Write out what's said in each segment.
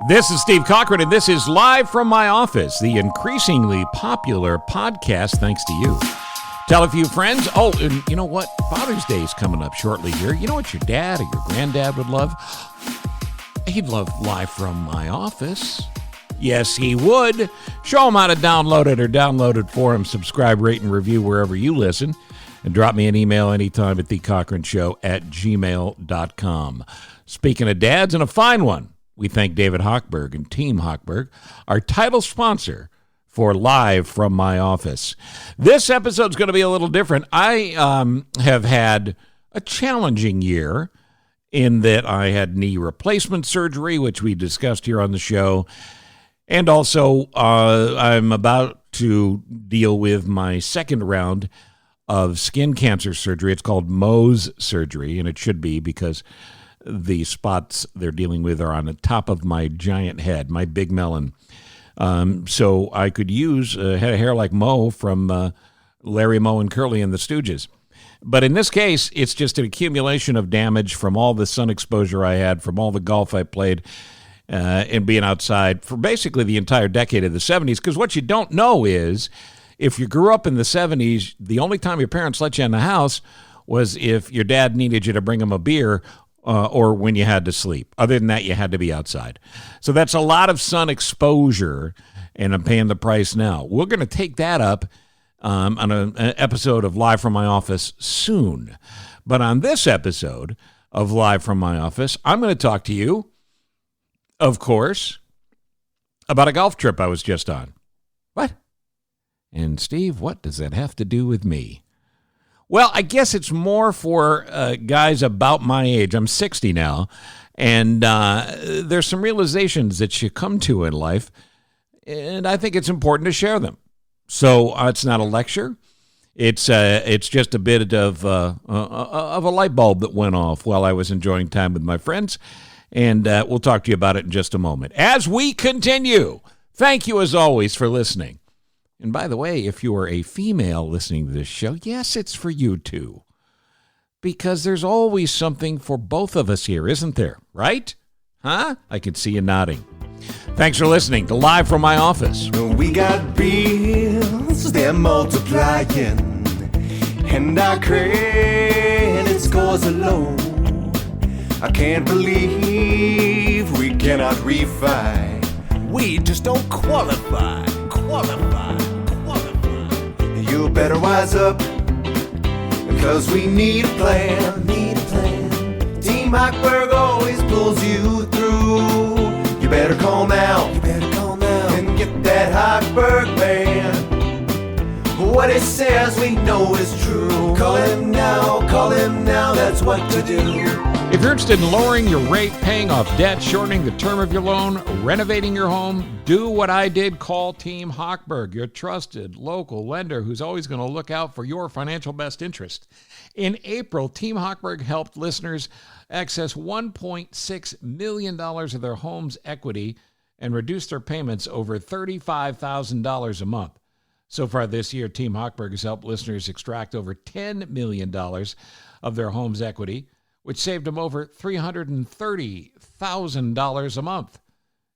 This is Steve Cochran, and this is Live from My Office, the increasingly popular podcast thanks to you. Tell a few friends. Oh, and you know what? Father's Day is coming up shortly here. You know what your dad or your granddad would love? He'd love Live from My Office. Yes, he would. Show him how to download it or download it for him. Subscribe, rate, and review wherever you listen. And drop me an email anytime at thecochranshow@gmail.com. Speaking of dads, and a fine one, we thank David Hochberg and Team Hochberg, our title sponsor for Live from My Office. This episode's going to be a little different. I have had a challenging year in that I had knee replacement surgery, which we discussed here on the show. And also, I'm about to deal with my second round of skin cancer surgery. It's called Mohs surgery, and it should be because the spots they're dealing with are on the top of my giant head, my big melon. So I could use a head of hair like Moe from Larry, Moe, and Curly and the Stooges. But in this case, it's just an accumulation of damage from all the sun exposure I had, from all the golf I played, and being outside for basically the entire decade of the 70s. Because what you don't know is, if you grew up in the 70s, the only time your parents let you in the house was if your dad needed you to bring him a beer or when you had to sleep. Other than that, you had to be outside. So that's a lot of sun exposure, and I'm paying the price now. We're going to take that up on an episode of Live from My Office soon. But on this episode of Live from My Office, I'm going to talk to you, of course, about a golf trip I was just on. What? And Steve, what does that have to do with me? Well, I guess it's more for guys about my age. I'm 60 now, and there's some realizations that you come to in life, and I think it's important to share them. So it's not a lecture. It's just a bit of a light bulb that went off while I was enjoying time with my friends, and we'll talk to you about it in just a moment. As we continue, thank you as always for listening. And by the way, if you are a female listening to this show, yes, it's for you too. Because there's always something for both of us here, isn't there? Right? Huh? I can see you nodding. Thanks for listening to Live from My Office. We got bills, they're multiplying, and our credit scores are low. I can't believe we cannot refi. We just don't qualify. You better wise up, because we need a plan. Team Hochberg always pulls you through. You better call now. And get that Hochberg man. What he says we know is true. Call him now, that's what to do. If you're interested in lowering your rate, paying off debt, shortening the term of your loan, renovating your home, do what I did. Call Team Hochberg, your trusted local lender who's always going to look out for your financial best interest. In April, Team Hochberg helped listeners access $1.6 million of their home's equity and reduce their payments over $35,000 a month. So far this year, Team Hochberg has helped listeners extract over $10 million of their home's equity, which saved them over $330,000 a month.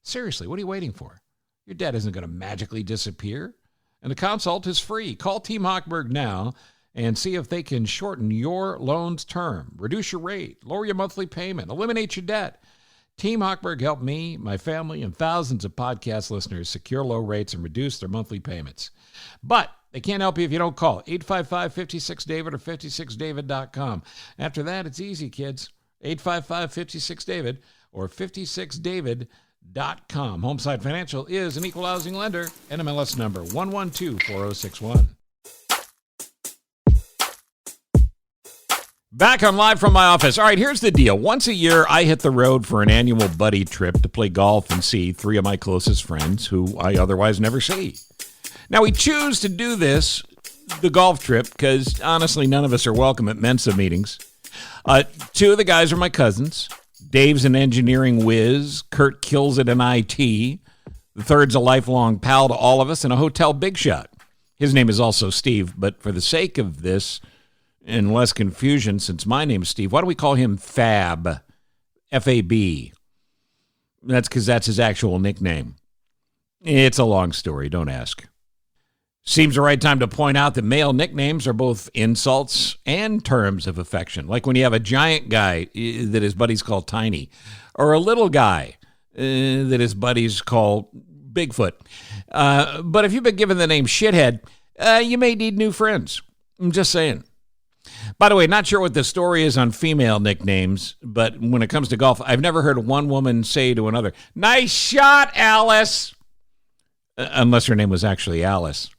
Seriously, what are you waiting for? Your debt isn't going to magically disappear, and the consult is free. Call Team Hochberg now and see if they can shorten your loan's term, reduce your rate, lower your monthly payment, eliminate your debt. Team Hochberg helped me, my family, and thousands of podcast listeners secure low rates and reduce their monthly payments. But they can't help you if you don't call. 855-56-DAVID or 56david.com. After that, it's easy, kids. 855-56-DAVID or 56david.com. Homeside Financial is an equal housing lender. NMLS number 1124061. Back on Live from My Office. All right, here's the deal. Once a year, I hit the road for an annual buddy trip to play golf and see three of my closest friends who I otherwise never see. Now, we choose to do this, the golf trip, because honestly, none of us are welcome at Mensa meetings. Two of the guys are my cousins. Dave's an engineering whiz. Kurt kills it in IT. The third's a lifelong pal to all of us and a hotel big shot. His name is also Steve, but for the sake of this and less confusion, since my name's Steve, why don't we call him Fab? F-A-B. That's because that's his actual nickname. It's a long story, don't ask. Seems the right time to point out that male nicknames are both insults and terms of affection. Like when you have a giant guy that his buddies call Tiny, or a little guy that his buddies call Bigfoot. But if you've been given the name Shithead, you may need new friends. I'm just saying. By the way, not sure what the story is on female nicknames, but when it comes to golf, I've never heard one woman say to another, "Nice shot, Alice," unless her name was actually Alice.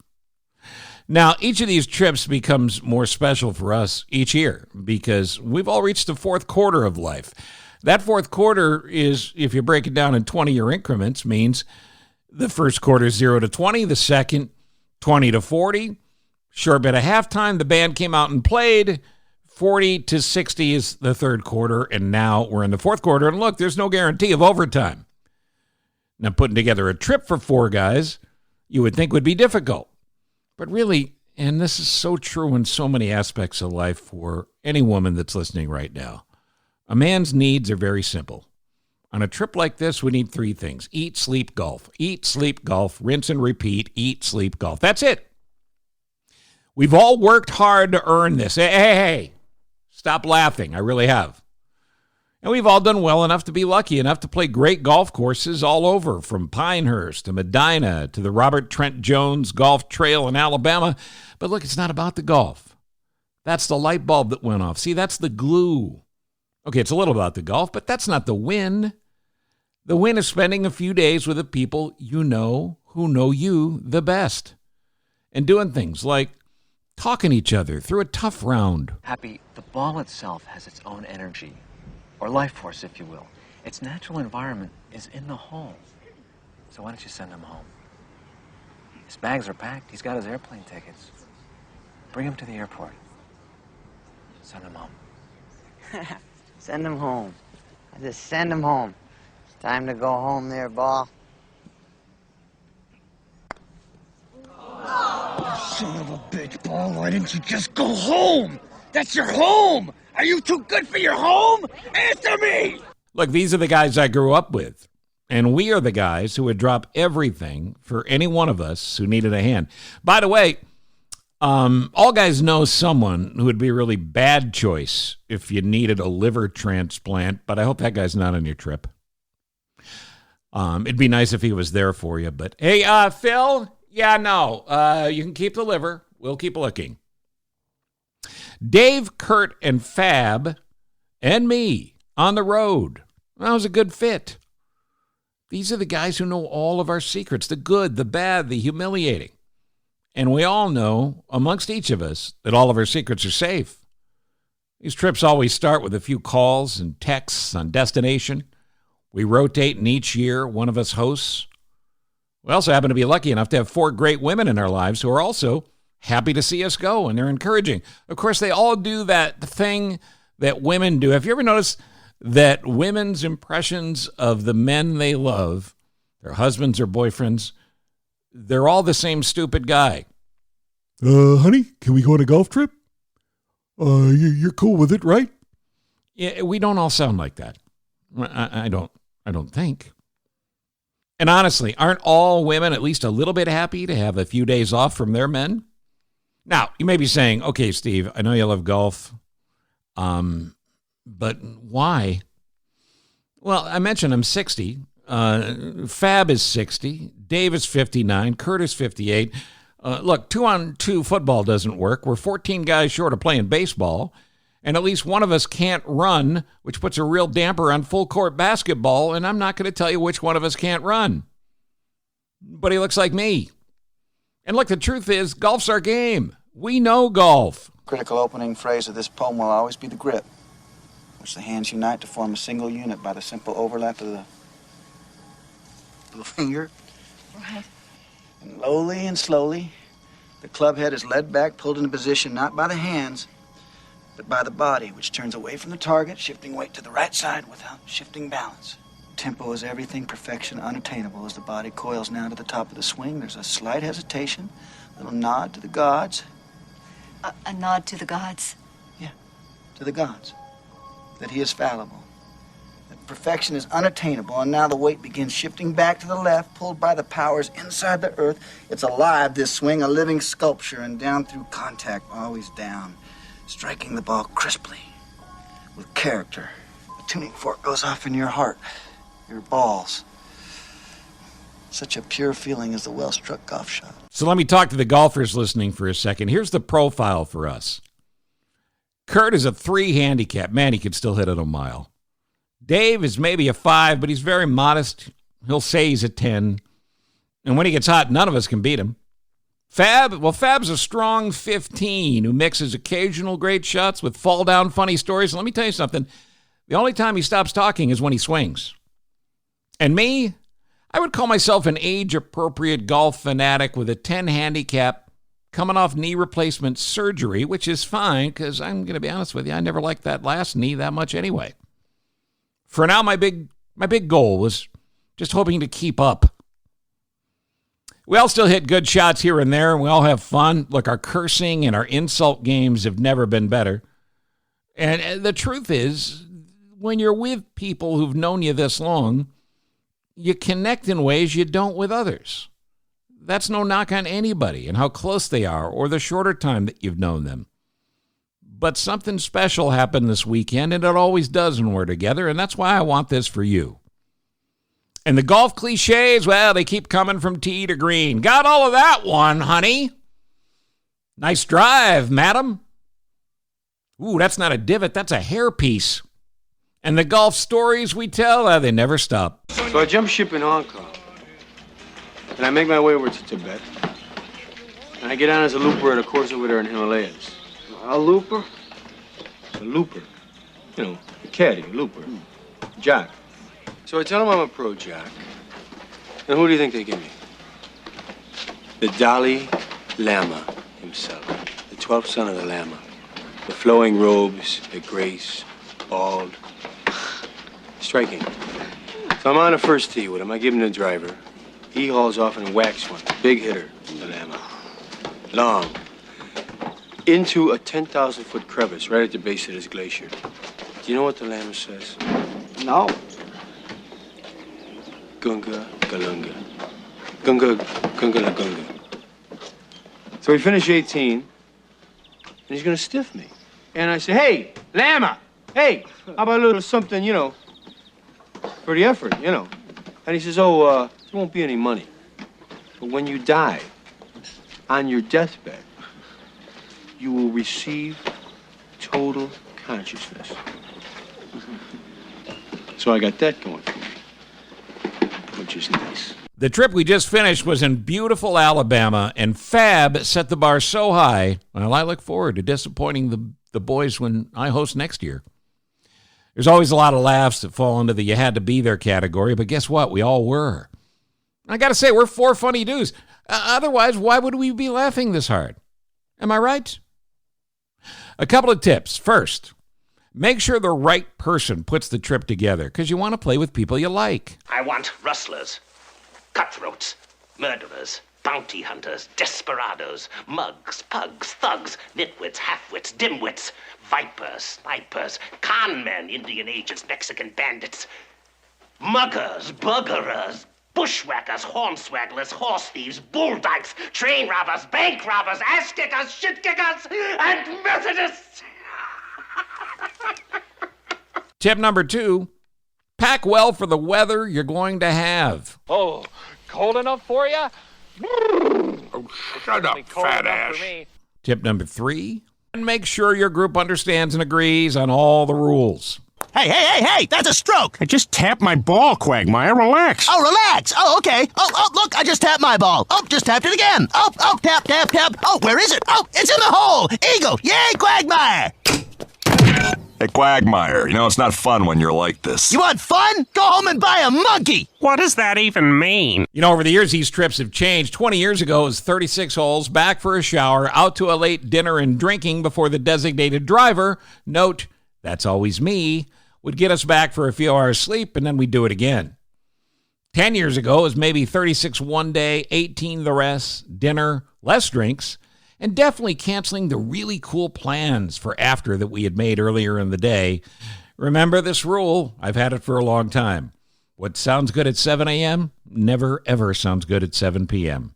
Now, each of these trips becomes more special for us each year because we've all reached the fourth quarter of life. That fourth quarter is, if you break it down in 20-year increments, means the first quarter is 0 to 20, the second 20 to 40. Short bit of halftime, the band came out and played. 40 to 60 is the third quarter, and now we're in the fourth quarter. And look, there's no guarantee of overtime. Now, putting together a trip for four guys, you would think would be difficult. But really, and this is so true in so many aspects of life for any woman that's listening right now, a man's needs are very simple. On a trip like this, we need three things: eat, sleep, golf. Eat, sleep, golf, rinse and repeat, eat, sleep, golf. That's it. We've all worked hard to earn this. Hey, stop laughing. I really have. And we've all done well enough to be lucky enough to play great golf courses all over, from Pinehurst to Medina to the Robert Trent Jones Golf Trail in Alabama. But look, it's not about the golf. That's the light bulb that went off. See, that's the glue. Okay, it's a little about the golf, but that's not the win. The win is spending a few days with the people you know who know you the best and doing things like talking to each other through a tough round. Happy, the ball itself has its own energy, or life force, if you will. Its natural environment is in the hole. So why don't you send him home? His bags are packed. He's got his airplane tickets. Bring him to the airport. Send him home. Send him home. I just send him home. It's time to go home there, ball. Son of a bitch, Ball, why didn't you just go home? That's your home! Are you too good for your home? Answer me! Look, these are the guys I grew up with, and we are the guys who would drop everything for any one of us who needed a hand. By the way, all guys know someone who would be a really bad choice if you needed a liver transplant, but I hope that guy's not on your trip. It'd be nice if he was there for you, but hey, Phil? Yeah, no, you can keep the liver. We'll keep looking. Dave, Kurt, and Fab, and me on the road. That was a good fit. These are the guys who know all of our secrets, the good, the bad, the humiliating. And we all know, amongst each of us, that all of our secrets are safe. These trips always start with a few calls and texts on destination. We rotate, and each year one of us hosts. We also happen to be lucky enough to have four great women in our lives who are also happy to see us go, and they're encouraging. Of course, they all do that thing that women do. Have you ever noticed that women's impressions of the men they love, their husbands or boyfriends, they're all the same stupid guy? Honey, can we go on a golf trip? You're cool with it, right? Yeah, we don't all sound like that. I don't think. And honestly, aren't all women at least a little bit happy to have a few days off from their men? Now, you may be saying, okay, Steve, I know you love golf, but why? Well, I mentioned I'm 60. Fab is 60. Dave is 59. Kurt is 58. Look, 2-on-2 football doesn't work. We're 14 guys short of playing baseball, and at least one of us can't run, which puts a real damper on full-court basketball, and I'm not going to tell you which one of us can't run. But he looks like me. And look, the truth is, golf's our game. We know golf. Critical opening phrase of this poem will always be the grip, which the hands unite to form a single unit by the simple overlap of the little finger. Right. And lowly and slowly, the club head is led back, pulled into position not by the hands, but by the body, which turns away from the target, shifting weight to the right side without shifting balance. Tempo is everything, perfection unattainable. As the body coils now to the top of the swing, there's a slight hesitation, a little nod to the gods. A nod to the gods? Yeah, to the gods. That he is fallible. That perfection is unattainable, and now the weight begins shifting back to the left, pulled by the powers inside the earth. It's alive, this swing, a living sculpture, and down through contact, always down, striking the ball crisply, with character. The tuning fork goes off in your heart, your balls. Such a pure feeling as the well-struck golf shot. So let me talk to the golfers listening for a second. Here's the profile for us. Kurt is a 3 handicap. Man, he could still hit it a mile. Dave is maybe a 5, but he's very modest. He'll say he's a 10. And when he gets hot, none of us can beat him. Fab's a strong 15 who mixes occasional great shots with fall-down funny stories. And let me tell you something. The only time he stops talking is when he swings. And me, I would call myself an age-appropriate golf fanatic with a 10 handicap coming off knee replacement surgery, which is fine because I'm going to be honest with you, I never liked that last knee that much anyway. For now, my big goal was just hoping to keep up. We all still hit good shots here and there, and we all have fun. Look, our cursing and our insult games have never been better. And the truth is, when you're with people who've known you this long, you connect in ways you don't with others. That's no knock on anybody and how close they are or the shorter time that you've known them. But something special happened this weekend, and it always does when we're together, and that's why I want this for you. And the golf cliches, well, they keep coming from tee to green. Got all of that one, honey. Nice drive, madam. Ooh, that's not a divot, that's a hairpiece. And the golf stories we tell, they never stop. So I jump ship in Hong Kong, and I make my way over to Tibet, and I get on as a looper at a course over there in Himalayas. A looper? A looper. You know, a caddy, a looper. Jack. So I tell them I'm a pro Jack. And who do you think they give me? The Dalai Lama himself. The 12th son of the Lama. The flowing robes, the grace, bald. Striking. So I'm on the first tee with him. I give him the driver. He hauls off and whacks one. Big hitter, the Lama. Long. Into a 10,000-foot crevice right at the base of this glacier. Do you know what the Lama says? No. Gunga Galunga. Gunga Gunga La Gunga. So we finish 18, and he's gonna stiff me. And I say, hey, Lama, hey, how about a little something, you know, for the effort, you know. And he says, oh, there won't be any money. But when you die, on your deathbed, you will receive total consciousness. So I got that going for me, which is nice. The trip we just finished was in beautiful Alabama, and Fab set the bar so high, well, I look forward to disappointing the boys when I host next year. There's always a lot of laughs that fall into the you had to be there category, but guess what? We all were. I got to say, we're 4 funny dudes. Otherwise, why would we be laughing this hard? Am I right? A couple of tips. First, make sure the right person puts the trip together because you want to play with people you like. I want rustlers, cutthroats, murderers, bounty hunters, desperados, mugs, pugs, thugs, nitwits, halfwits, dimwits, vipers, snipers, con men, Indian agents, Mexican bandits, muggers, buggerers, bushwhackers, hornswagglers, horse thieves, bull dykes, train robbers, bank robbers, ass kickers, shit kickers, and Methodists. Tip number 2, pack well for the weather you're going to have. Oh, cold enough for you? Oh, shut up, fat ass. Tip number 3, and make sure your group understands and agrees on all the rules. Hey, that's a stroke. I just tapped my ball, Quagmire. Relax. Oh, relax. Oh, okay. Oh, look, I just tapped my ball. Oh, just tapped it again. Oh, tap. Oh, where is it? Oh, it's in the hole. Eagle. Yay, Quagmire. Hey, Quagmire, you know it's not fun when you're like this. You want fun? Go home and buy a monkey. What does that even mean? You know, over the years, these trips have changed. 20 years ago, it was 36 holes, back for a shower, out to a late dinner and drinking before the designated driver, note, that's always me, would get us back for a few hours sleep, and then we'd do it again. 10 years ago, it was maybe 36 one day, 18 the rest, dinner, less drinks, and definitely canceling the really cool plans for after that we had made earlier in the day. Remember this rule. I've had it for a long time. What sounds good at 7 a.m. never, ever sounds good at 7 p.m.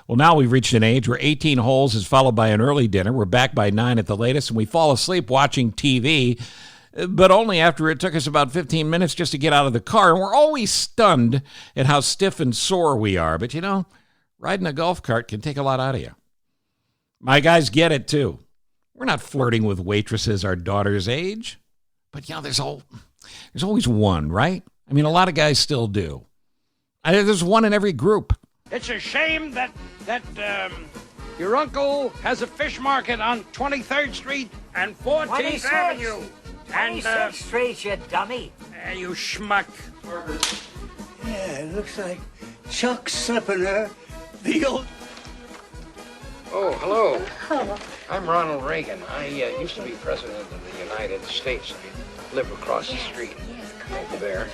Well, now we've reached an age where 18 holes is followed by an early dinner. We're back by 9 at the latest, and we fall asleep watching TV, but only after it took us about 15 minutes just to get out of the car. And we're always stunned at how stiff and sore we are. But, riding a golf cart can take a lot out of you. My guys get it, too. We're not flirting with waitresses our daughter's age. But, there's always one, right? I mean, a lot of guys still do. There's one in every group. It's a shame that your uncle has a fish market on 23rd Street and 14th Avenue. 26th Street, you dummy. You schmuck. Yeah, it looks like Chuck Slippiner, the old... Oh, hello. Hello. I'm Ronald Reagan. I used to be president of the United States. I live across the street over there.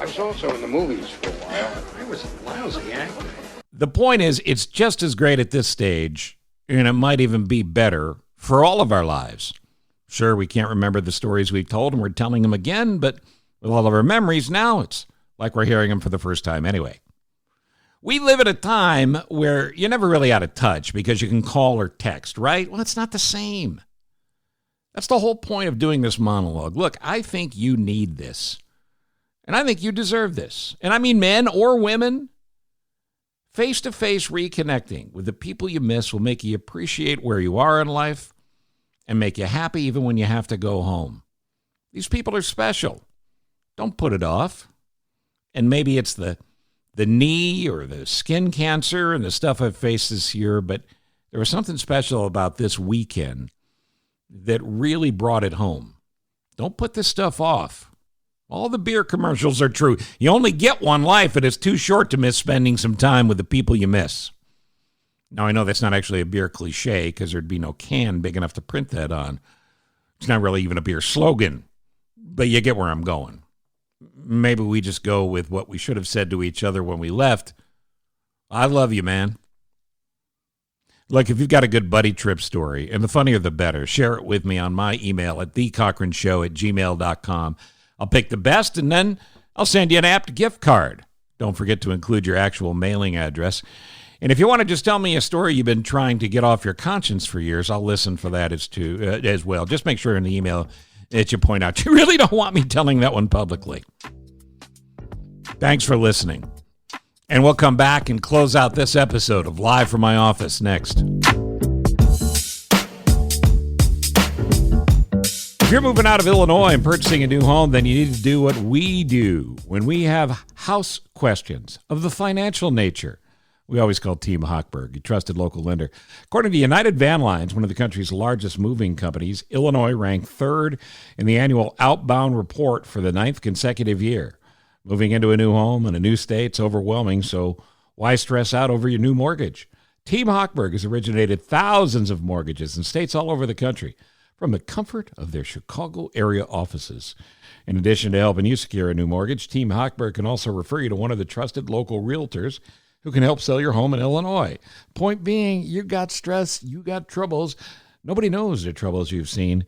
I was also in the movies for a while. I was a lousy actor. The point is, it's just as great at this stage, and it might even be better for all of our lives. Sure, we can't remember the stories we've told, and we're telling them again, but with all of our memories now, it's like we're hearing them for the first time anyway. We live at a time where you're never really out of touch because you can call or text, right? Well, it's not the same. That's the whole point of doing this monologue. Look, I think you need this, and I think you deserve this. And I mean men or women. Face-to-face reconnecting with the people you miss will make you appreciate where you are in life and make you happy even when you have to go home. These people are special. Don't put it off. And maybe it's the knee or the skin cancer and the stuff I've faced this year, but there was something special about this weekend that really brought it home. Don't put this stuff off. All the beer commercials are true. You only get one life, and it's too short to miss spending some time with the people you miss. Now, I know that's not actually a beer cliche because there'd be no can big enough to print that on. It's not really even a beer slogan, but you get where I'm going. Maybe we just go with what we should have said to each other when we left. I love you, man. Look, if you've got a good buddy trip story, and the funnier the better, share it with me on my email at thecochranshow@gmail.com. I'll pick the best, and then I'll send you an apt gift card. Don't forget to include your actual mailing address. And if you want to just tell me a story you've been trying to get off your conscience for years, I'll listen for that as well. Just make sure in the email that you point out you really don't want me telling that one publicly. Thanks for listening. And we'll come back and close out this episode of Live from My Office next. If you're moving out of Illinois and purchasing a new home, then you need to do what we do when we have house questions of the financial nature. We always call Team Hochberg, a trusted local lender. According to United Van Lines, one of the country's largest moving companies, Illinois ranked third in the annual Outbound report for the 9th consecutive year. Moving into a new home in a new state's overwhelming, so why stress out over your new mortgage? Team Hochberg has originated thousands of mortgages in states all over the country from the comfort of their Chicago area offices. In addition to helping you secure a new mortgage, Team Hochberg can also refer you to one of the trusted local realtors who can help sell your home in Illinois. Point being, you got stress, you got troubles. Nobody knows the troubles you've seen.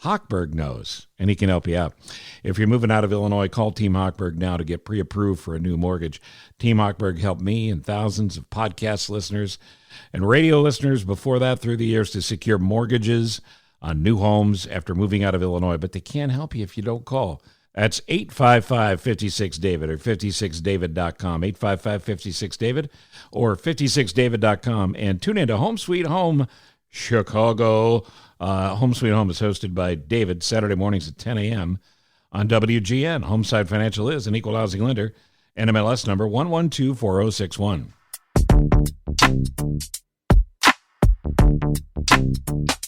Hochberg knows, and he can help you out. If you're moving out of Illinois, call Team Hochberg now to get pre-approved for a new mortgage. Team Hochberg helped me and thousands of podcast listeners and radio listeners before that through the years to secure mortgages on new homes after moving out of Illinois, but they can't help you if you don't call. That's 855-56-DAVID or 56david.com, 855-56-DAVID or 56david.com, and tune into Home Sweet Home Chicago. Home Sweet Home is hosted by David Saturday mornings at 10 a.m. on WGN. Homeside Financial is an equal housing lender, NMLS number 1124061.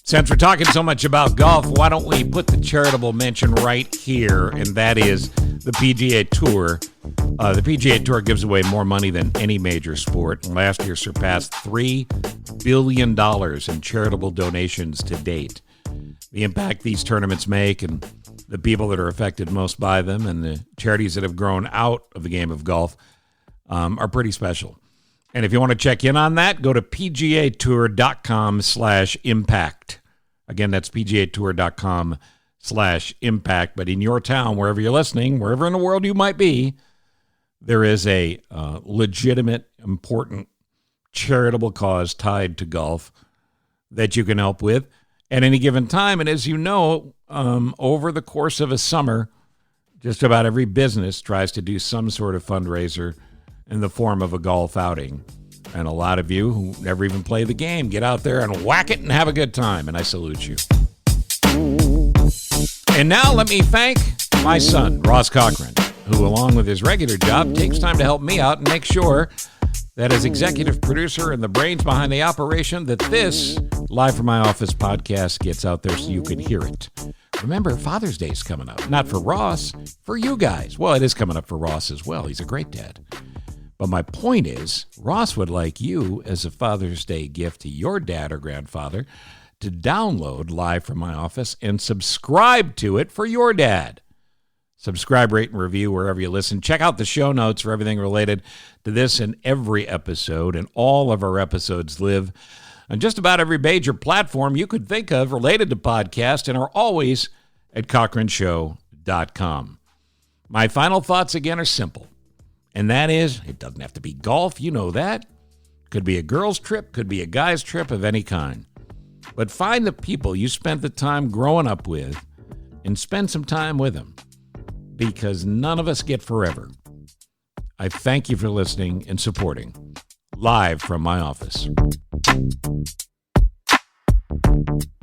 Since we're talking so much about golf, why don't we put the charitable mention right here, and that is the PGA Tour. The PGA Tour gives away more money than any major sport, and last year surpassed $3 billion in charitable donations to date. The impact these tournaments make and the people that are affected most by them and the charities that have grown out of the game of golf are pretty special. And if you want to check in on that, go to pgatour.com/impact. Again, that's pgatour.com/impact. golf.com/impact. But in your town, wherever you're listening, wherever in the world you might be, there is a legitimate, important, charitable cause tied to golf that you can help with at any given time. And as you know, over the course of a summer, just about every business tries to do some sort of fundraiser in the form of a golf outing. And a lot of you who never even play the game get out there and whack it and have a good time. And I salute you. And now let me thank my son, Ross Cochran, who, along with his regular job, takes time to help me out and make sure that as executive producer and the brains behind the operation, that this Live from My Office podcast gets out there so you can hear it. Remember, Father's Day is coming up. Not for Ross, for you guys. Well, it is coming up for Ross as well. He's a great dad. But my point is, Ross would like you, as a Father's Day gift to your dad or grandfather, to download Live from My Office and subscribe to it for your dad. Subscribe, rate, and review wherever you listen. Check out the show notes for everything related to this and every episode. And all of our episodes live on just about every major platform you could think of related to podcast and are always at CochranShow.com. My final thoughts again are simple. And that is, it doesn't have to be golf. You know that. Could be a girl's trip. Could be a guy's trip of any kind. But find the people you spent the time growing up with and spend some time with them. Because none of us get forever. I thank you for listening and supporting Live from My Office.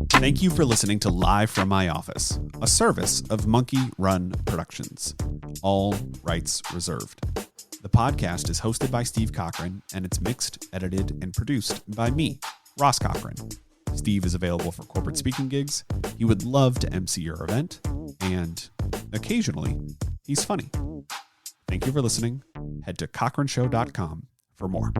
Thank you for listening to Live from My Office, a service of Monkey Run Productions. All rights reserved. The podcast is hosted by Steve Cochran, and it's mixed, edited, and produced by me, Ross Cochran. Steve is available for corporate speaking gigs. He would love to MC your event, and occasionally, he's funny. Thank you for listening. Head to CochranShow.com for more.